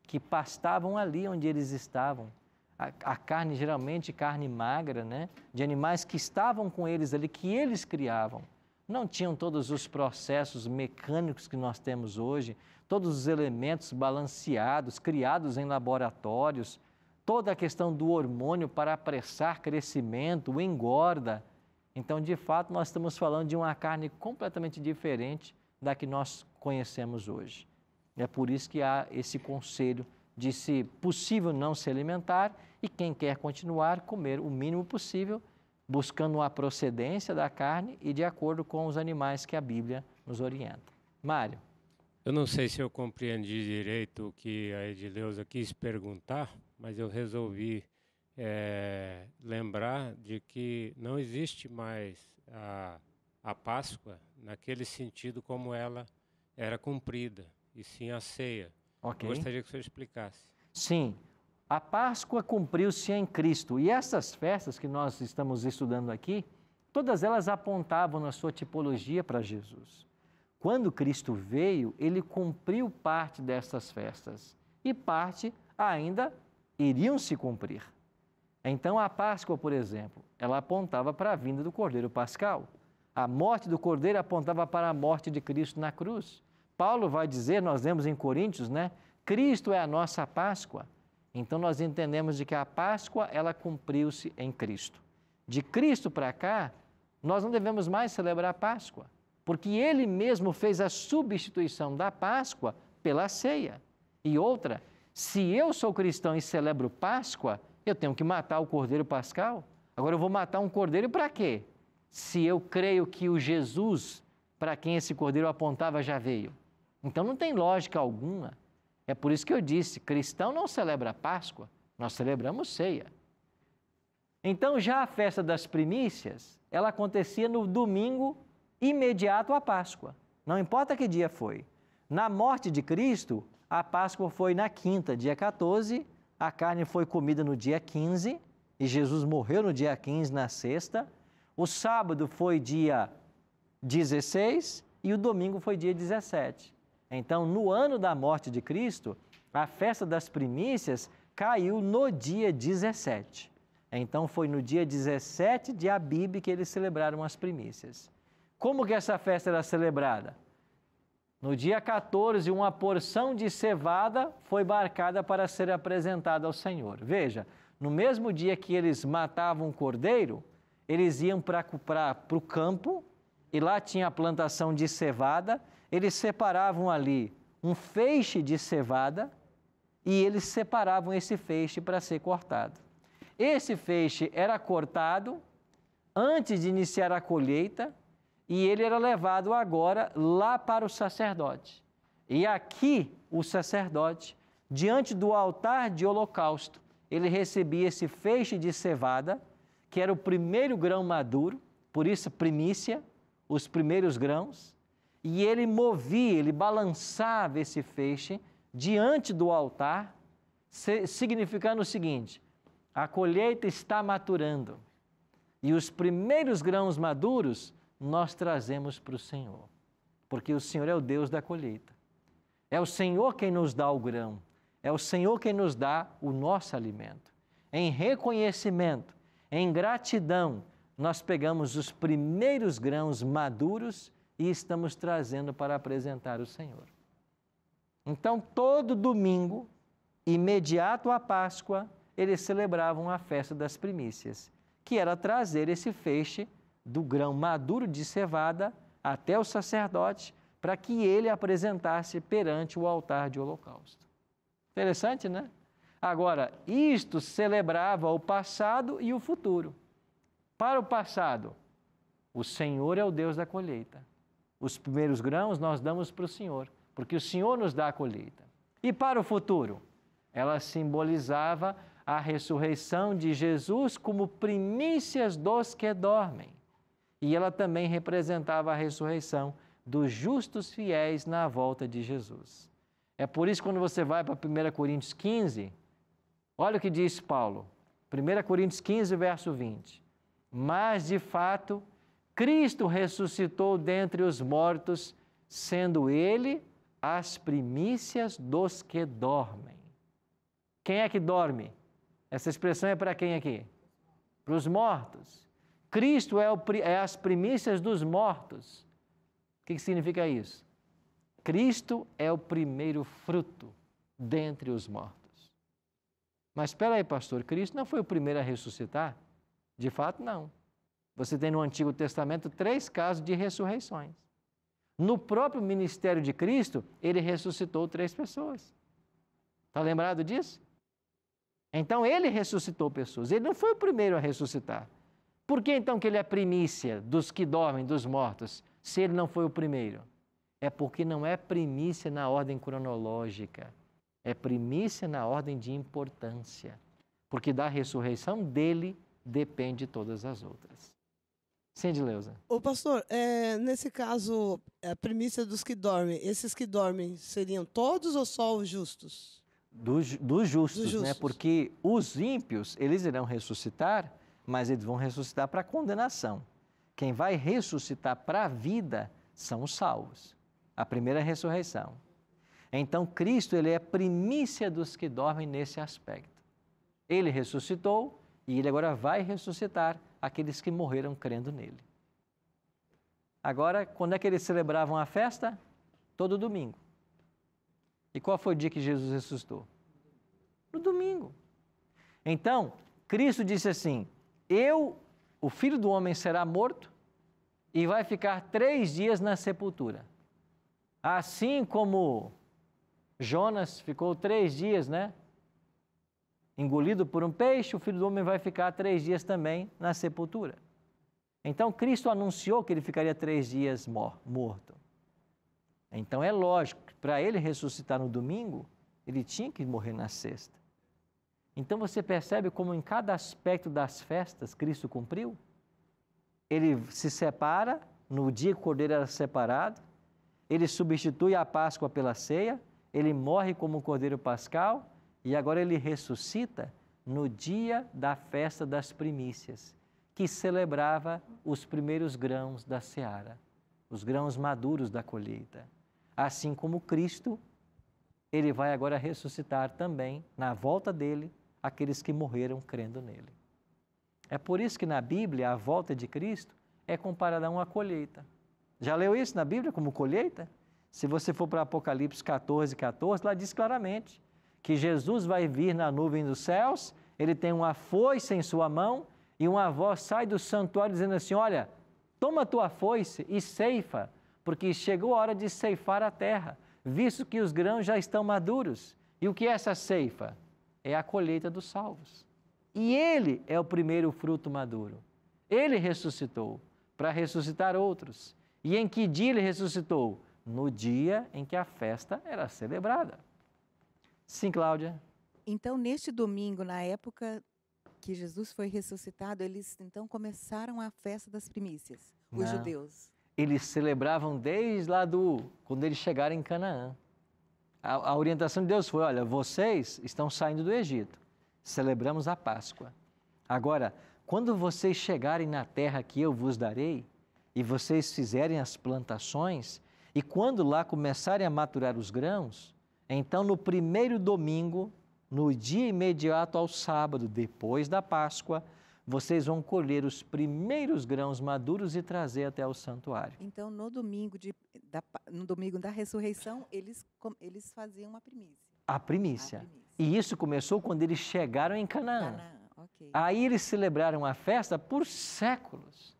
que pastavam ali onde eles estavam. A carne, geralmente carne magra, né? De animais que estavam com eles ali, que eles criavam. Não tinham todos os processos mecânicos que nós temos hoje, todos os elementos balanceados, criados em laboratórios, toda a questão do hormônio para apressar crescimento, o engorda. Então, de fato, nós estamos falando de uma carne completamente diferente da que nós conhecemos hoje. É por isso que há esse conselho de, se possível, não se alimentar e quem quer continuar, comer o mínimo possível, buscando a procedência da carne e de acordo com os animais que a Bíblia nos orienta. Mário. Eu não sei se eu compreendi direito o que a Edileuza quis perguntar, mas eu resolvi lembrar de que não existe mais a Páscoa naquele sentido como ela era cumprida, e sim a ceia. Okay. Eu gostaria que o senhor explicasse. Sim, a Páscoa cumpriu-se em Cristo, e essas festas que nós estamos estudando aqui, todas elas apontavam na sua tipologia para Jesus. Quando Cristo veio, ele cumpriu parte dessas festas, e parte ainda iriam se cumprir. Então, a Páscoa, por exemplo, ela apontava para a vinda do Cordeiro Pascal. A morte do Cordeiro apontava para a morte de Cristo na cruz. Paulo vai dizer, nós lemos em Coríntios, né? Cristo é a nossa Páscoa. Então, nós entendemos de que a Páscoa, ela cumpriu-se em Cristo. De Cristo para cá, nós não devemos mais celebrar a Páscoa, porque Ele mesmo fez a substituição da Páscoa pela ceia. E outra, se eu sou cristão e celebro Páscoa, eu tenho que matar o cordeiro pascal? Agora eu vou matar um cordeiro para quê? Se eu creio que o Jesus, para quem esse cordeiro apontava, já veio. Então não tem lógica alguma. É por isso que eu disse, cristão não celebra Páscoa, nós celebramos ceia. Então já a festa das primícias, ela acontecia no domingo imediato à Páscoa. Não importa que dia foi. Na morte de Cristo, a Páscoa foi na quinta, dia 14, a carne foi comida no dia 15, e Jesus morreu no dia 15, na sexta. O sábado foi dia 16 e o domingo foi dia 17. Então, no ano da morte de Cristo, a festa das primícias caiu no dia 17. Então, foi no dia 17 de Abib que eles celebraram as primícias. Como que essa festa era celebrada? No dia 14, uma porção de cevada foi marcada para ser apresentada ao Senhor. Veja, no mesmo dia que eles matavam um cordeiro, eles iam para o campo e lá tinha a plantação de cevada, eles separavam ali um feixe de cevada e eles separavam esse feixe para ser cortado. Esse feixe era cortado antes de iniciar a colheita e ele era levado agora lá para o sacerdote. E aqui o sacerdote, diante do altar de holocausto, ele recebia esse feixe de cevada, que era o primeiro grão maduro, por isso primícia, os primeiros grãos, e ele movia, ele balançava esse feixe diante do altar, significando o seguinte: a colheita está maturando e os primeiros grãos maduros nós trazemos para o Senhor, porque o Senhor é o Deus da colheita. É o Senhor quem nos dá o grão, é o Senhor quem nos dá o nosso alimento. Em reconhecimento, em gratidão, nós pegamos os primeiros grãos maduros e estamos trazendo para apresentar ao Senhor. Então, todo domingo, imediato à Páscoa, eles celebravam a festa das primícias, que era trazer esse feixe do grão maduro de cevada até o sacerdote, para que ele apresentasse perante o altar de holocausto. Interessante, né? Agora, isto celebrava o passado e o futuro. Para o passado, o Senhor é o Deus da colheita. Os primeiros grãos nós damos para o Senhor, porque o Senhor nos dá a colheita. E para o futuro, ela simbolizava a ressurreição de Jesus como primícias dos que dormem. E ela também representava a ressurreição dos justos fiéis na volta de Jesus. É por isso que quando você vai para 1 Coríntios 15, olha o que diz Paulo, 1 Coríntios 15, verso 20. Mas, de fato, Cristo ressuscitou dentre os mortos, sendo Ele as primícias dos que dormem. Quem é que dorme? Essa expressão é para quem aqui? Para os mortos. Cristo é as primícias dos mortos. O que significa isso? Cristo é o primeiro fruto dentre os mortos. Mas espera aí, pastor, Cristo não foi o primeiro a ressuscitar? De fato, não. Você tem no Antigo Testamento 3 casos de ressurreições. No próprio ministério de Cristo, ele ressuscitou 3 pessoas. Está lembrado disso? Então, ele ressuscitou pessoas. Ele não foi o primeiro a ressuscitar. Por que então que ele é primícia dos que dormem, dos mortos, se ele não foi o primeiro? É porque não é primícia na ordem cronológica. É primícia na ordem de importância. Porque da ressurreição dele depende todas as outras. Sim, Edileuza. Ô pastor, nesse caso, a primícia dos que dormem, esses que dormem seriam todos ou só os justos? Dos justos, né? Porque os ímpios, eles irão ressuscitar, mas eles vão ressuscitar para a condenação. Quem vai ressuscitar para a vida são os salvos. A primeira ressurreição. Então, Cristo, ele é a primícia dos que dormem nesse aspecto. Ele ressuscitou e ele agora vai ressuscitar aqueles que morreram crendo nele. Agora, quando é que eles celebravam a festa? Todo domingo. E qual foi o dia que Jesus ressuscitou? No domingo. Então, Cristo disse assim: o Filho do Homem será morto e vai ficar 3 dias na sepultura. Assim como Jonas ficou 3 dias, né? Engolido por um peixe, o Filho do Homem vai ficar 3 dias também na sepultura. Então, Cristo anunciou que ele ficaria 3 dias morto. Então, é lógico que para ele ressuscitar no domingo, ele tinha que morrer na sexta. Então, você percebe como em cada aspecto das festas Cristo cumpriu? Ele se separa no dia que o Cordeiro era separado, ele substitui a Páscoa pela ceia, ele morre como o Cordeiro Pascal e agora ele ressuscita no dia da festa das primícias, que celebrava os primeiros grãos da seara, os grãos maduros da colheita. Assim como Cristo, ele vai agora ressuscitar também, na volta dele, aqueles que morreram crendo nele. É por isso que na Bíblia a volta de Cristo é comparada a uma colheita. Já leu isso na Bíblia como colheita? Se você for para Apocalipse 14, lá diz claramente que Jesus vai vir na nuvem dos céus, ele tem uma foice em sua mão e uma voz sai do santuário dizendo assim, olha, toma a tua foice e ceifa, porque chegou a hora de ceifar a terra, visto que os grãos já estão maduros. E o que é essa ceifa? É a colheita dos salvos. E ele é o primeiro fruto maduro. Ele ressuscitou para ressuscitar outros. E em que dia ele ressuscitou? No dia em que a festa era celebrada. Sim, Cláudia? Então, neste domingo, na época que Jesus foi ressuscitado, eles então começaram a festa das primícias, os Não. judeus. Eles celebravam desde lá quando eles chegaram em Canaã. A orientação de Deus foi, olha, vocês estão saindo do Egito, celebramos a Páscoa. Agora, quando vocês chegarem na terra que eu vos darei, e vocês fizerem as plantações, e quando lá começarem a maturar os grãos, então no primeiro domingo, no dia imediato ao sábado, depois da Páscoa, vocês vão colher os primeiros grãos maduros e trazer até o santuário. Então, no domingo da ressurreição, eles faziam a primícia. A primícia. E isso começou quando eles chegaram em Canaã. Okay. Aí eles celebraram a festa por séculos.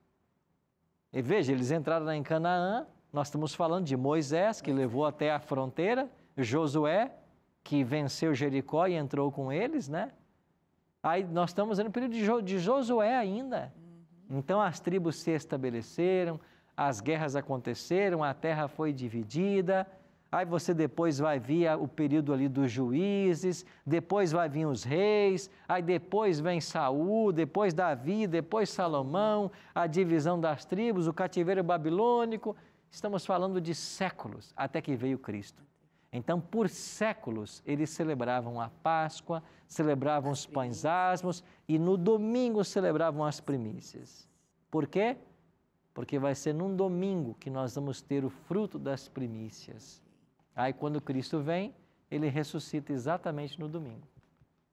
E veja, eles entraram em Canaã, nós estamos falando de Moisés, que levou até a fronteira, Josué, que venceu Jericó e entrou com eles, né? Aí nós estamos no período de Josué ainda. Então as tribos se estabeleceram, as guerras aconteceram, a terra foi dividida. Aí você depois vai vir o período ali dos juízes, depois vai vir os reis, aí depois vem Saul, depois Davi, depois Salomão, a divisão das tribos, o cativeiro babilônico. Estamos falando de séculos até que veio Cristo. Então, por séculos, eles celebravam a Páscoa, celebravam os pães asmos e no domingo celebravam as primícias. Por quê? Porque vai ser num domingo que nós vamos ter o fruto das primícias. Aí, quando Cristo vem, ele ressuscita exatamente no domingo.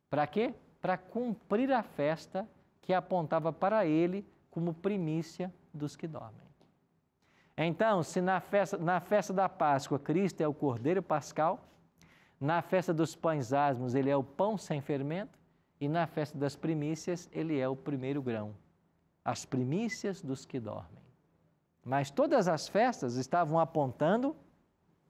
Para quê? Para cumprir a festa que apontava para ele como primícia dos que dormem. Então, se na festa da Páscoa Cristo é o Cordeiro Pascal, na festa dos pães asmos ele é o pão sem fermento e na festa das primícias ele é o primeiro grão, as primícias dos que dormem. Mas todas as festas estavam apontando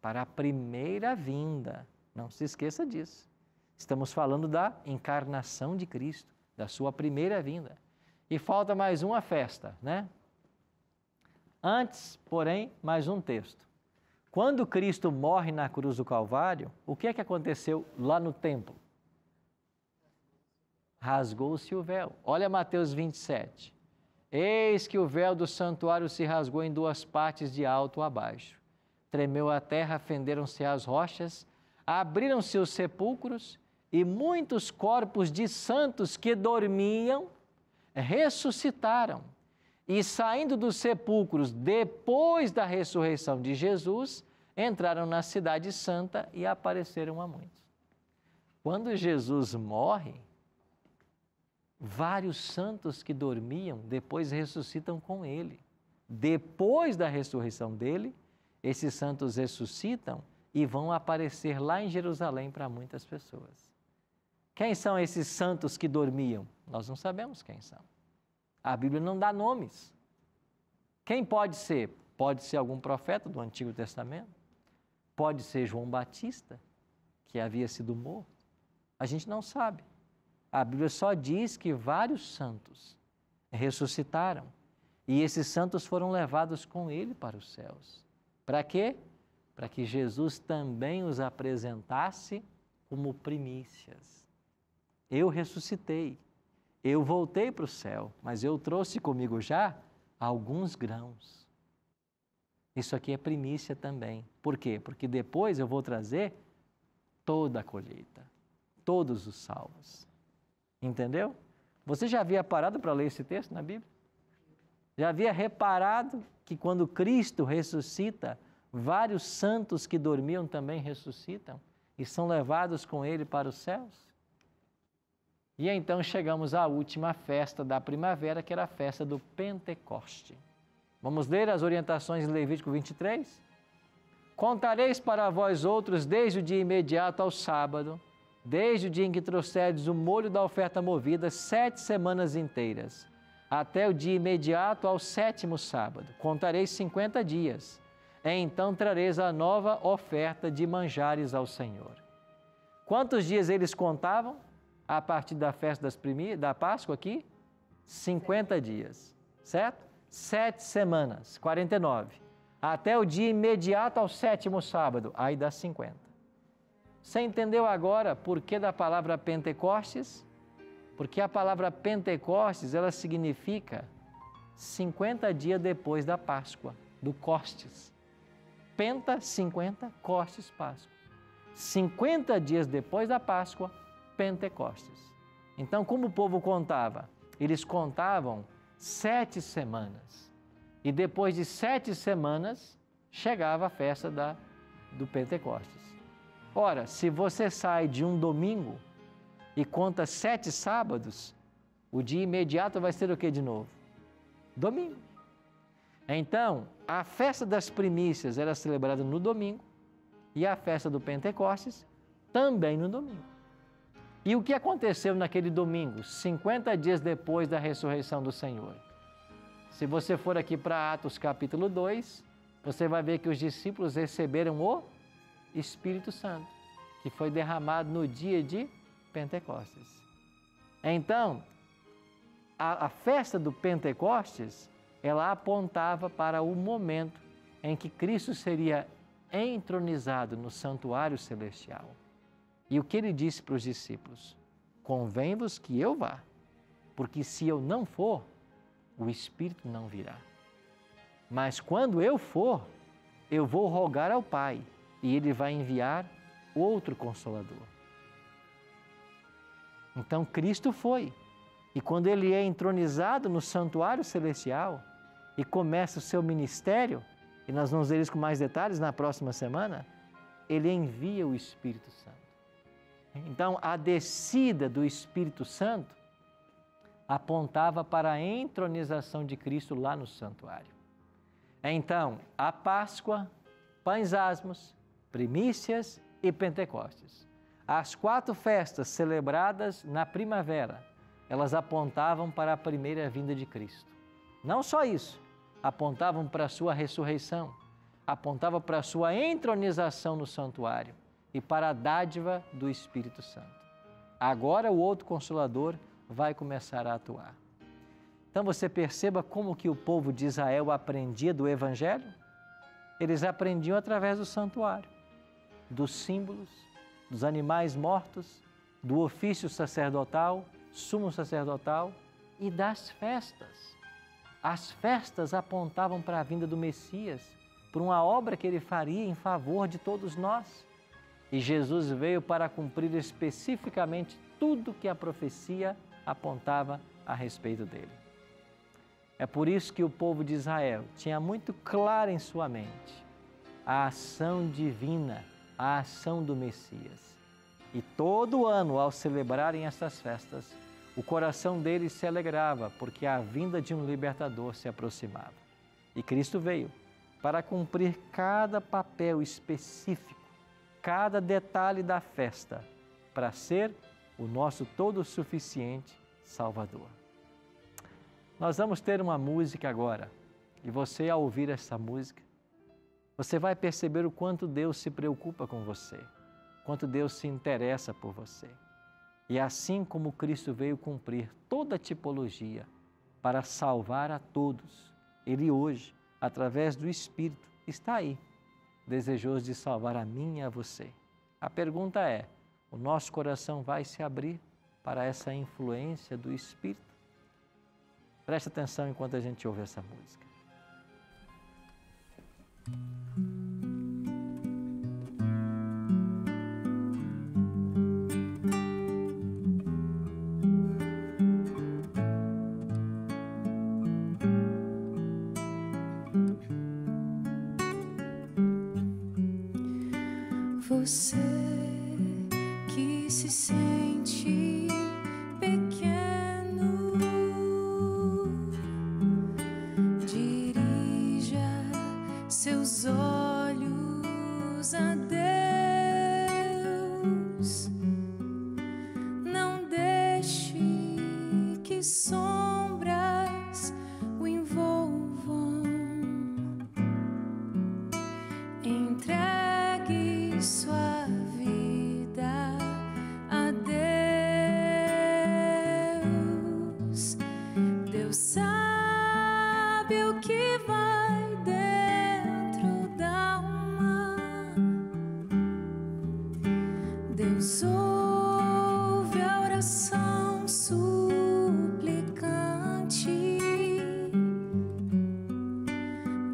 para a primeira vinda. Não se esqueça disso. Estamos falando da encarnação de Cristo, da sua primeira vinda. E falta mais uma festa, né? Antes, porém, mais um texto. Quando Cristo morre na cruz do Calvário, o que é que aconteceu lá no templo? Rasgou-se o véu. Olha Mateus 27. Eis que o véu do santuário se rasgou em 2 partes de alto a baixo. Tremeu a terra, fenderam-se as rochas, abriram-se os sepulcros e muitos corpos de santos que dormiam ressuscitaram. E saindo dos sepulcros, depois da ressurreição de Jesus, entraram na cidade santa e apareceram a muitos. Quando Jesus morre, vários santos que dormiam, depois ressuscitam com ele. Depois da ressurreição dele, esses santos ressuscitam e vão aparecer lá em Jerusalém para muitas pessoas. Quem são esses santos que dormiam? Nós não sabemos quem são. A Bíblia não dá nomes. Quem pode ser? Pode ser algum profeta do Antigo Testamento, pode ser João Batista, que havia sido morto. A gente não sabe. A Bíblia só diz que vários santos ressuscitaram e esses santos foram levados com ele para os céus. Para quê? Para que Jesus também os apresentasse como primícias. Eu ressuscitei, eu voltei para o céu, mas eu trouxe comigo já alguns grãos. Isso aqui é primícia também. Por quê? Porque depois eu vou trazer toda a colheita, todos os salvos. Entendeu? Você já havia parado para ler esse texto na Bíblia? Já havia reparado que quando Cristo ressuscita, vários santos que dormiam também ressuscitam e são levados com ele para os céus? E então chegamos à última festa da primavera, que era a festa do Pentecoste. Vamos ler as orientações em Levítico 23? Contareis para vós outros desde o dia imediato ao sábado, desde o dia em que trouxerdes o molho da oferta movida, 7 semanas inteiras, até o dia imediato ao 7º sábado. Contareis 50 dias. Então trareis a nova oferta de manjares ao Senhor. Quantos dias eles contavam a partir da festa da Páscoa aqui? 50 dias, certo? 7 semanas, 49. Até o dia imediato ao 7º sábado, aí dá 50. Você entendeu agora por que da palavra Pentecostes? Porque a palavra Pentecostes, ela significa 50 dias depois da Páscoa, do Costes. Penta, 50, Costes, Páscoa. 50 dias depois da Páscoa, Pentecostes. Então, como o povo contava? Eles contavam 7 semanas. E depois de 7 semanas, chegava a festa do Pentecostes. Ora, se você sai de um domingo e conta 7 sábados, o dia imediato vai ser o que de novo? Domingo. Então, a festa das primícias era celebrada no domingo e a festa do Pentecostes também no domingo. E o que aconteceu naquele domingo, 50 dias depois da ressurreição do Senhor? Se você for aqui para Atos capítulo 2, você vai ver que os discípulos receberam o Espírito Santo, que foi derramado no dia de Pentecostes. Então, a festa do Pentecostes, ela apontava para o momento em que Cristo seria entronizado no santuário celestial. E o que ele disse para os discípulos? Convém-vos que eu vá, porque se eu não for, o Espírito não virá. Mas quando eu for, eu vou rogar ao Pai e Ele vai enviar outro Consolador. Então Cristo foi. E quando Ele é entronizado no santuário celestial e começa o seu ministério, e nós vamos ver isso com mais detalhes na próxima semana, Ele envia o Espírito Santo. Então, a descida do Espírito Santo apontava para a entronização de Cristo lá no santuário. Então, a Páscoa, pães asmos, primícias e Pentecostes. As 4 festas celebradas na primavera, elas apontavam para a primeira vinda de Cristo. Não só isso, apontavam para a sua ressurreição, apontavam para a sua entronização no santuário e para a dádiva do Espírito Santo. Agora o outro Consolador vai começar a atuar. Então você perceba como que o povo de Israel aprendia do Evangelho? Eles aprendiam através do santuário, dos símbolos, dos animais mortos, do ofício sacerdotal, sumo sacerdotal e das festas. As festas apontavam para a vinda do Messias, por uma obra que ele faria em favor de todos nós. E Jesus veio para cumprir especificamente tudo que a profecia apontava a respeito dele. É por isso que o povo de Israel tinha muito claro em sua mente a ação divina, a ação do Messias. E todo ano, ao celebrarem essas festas, o coração deles se alegrava, porque a vinda de um libertador se aproximava. E Cristo veio para cumprir cada papel específico, cada detalhe da festa, para ser o nosso todo-suficiente Salvador. Nós vamos ter uma música agora, E você, ao ouvir essa música, você vai perceber o quanto Deus se preocupa com você, quanto Deus se interessa por você. E assim como Cristo veio cumprir toda a tipologia para salvar a todos, Ele hoje, através do Espírito, está aí, desejoso de salvar a mim e a você. A pergunta é, o nosso coração vai se abrir para essa influência do Espírito? Preste atenção enquanto a gente ouve essa música. Você que se sente pequeno, dirija seus olhos a Deus. Não deixe que sombras o envolvam. Entregue sua vida a Deus. Deus sabe o que vai dentro da alma. Deus ouve a oração suplicante.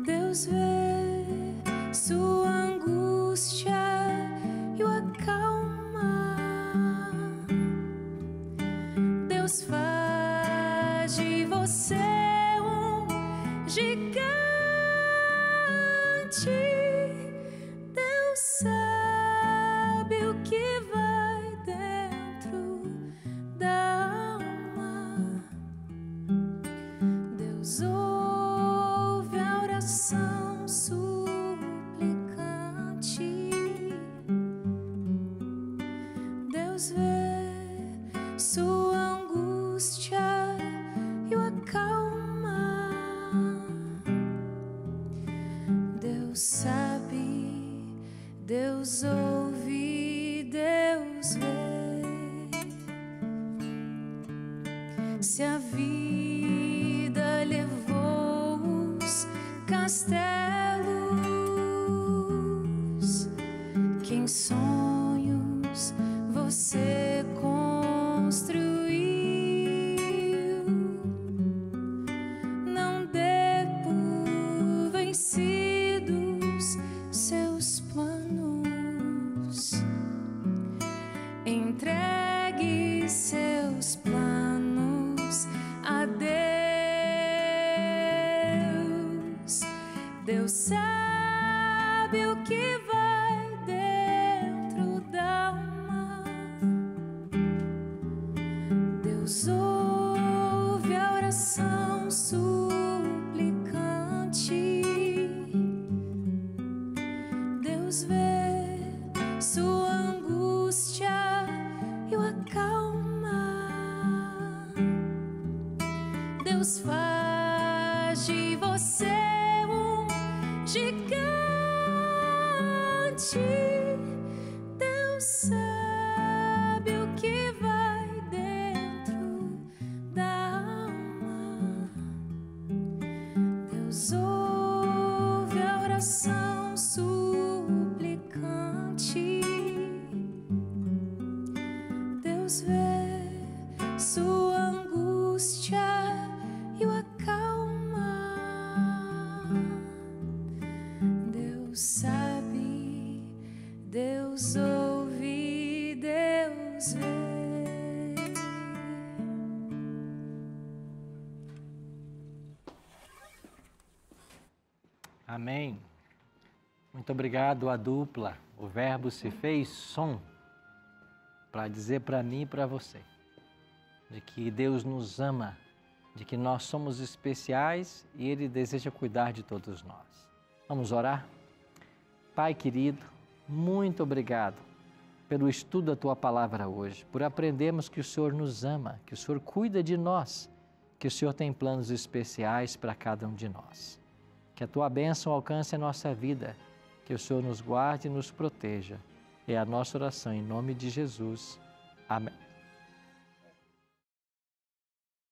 Deus vê sua angústia e o acalma. Deus faz de você um gigante. Deus sabe o que vai dentro da alma. Deus ouve a oração suplicante. Deus vê sua angústia e o acalma. Deus sabe, Deus ouve, Deus vê. Se a vida levou os castelos que em sonhos você construiu, não dê por vencidos seus planos. Entregue seus planos a Deus. Deus sabe o que vai dentro da alma. Deus ouve a oração suplicante. Deus vê sua angústia e o acalma. Deus faz de você um gigante. Deus sabe o que vai dentro da alma. Deus ouve a oração suplicante. Deus vê sua angústia e o acalma. Deus sabe, Deus ouve, Deus vê. Amém. Muito obrigado à dupla. O Verbo se fez som para dizer para mim e para você de que Deus nos ama, de que nós somos especiais e Ele deseja cuidar de todos nós. Vamos orar? Pai querido, muito obrigado pelo estudo da Tua Palavra hoje, por aprendermos que o Senhor nos ama, que o Senhor cuida de nós, que o Senhor tem planos especiais para cada um de nós. Que a Tua bênção alcance a nossa vida, que o Senhor nos guarde e nos proteja. É a nossa oração em nome de Jesus. Amém.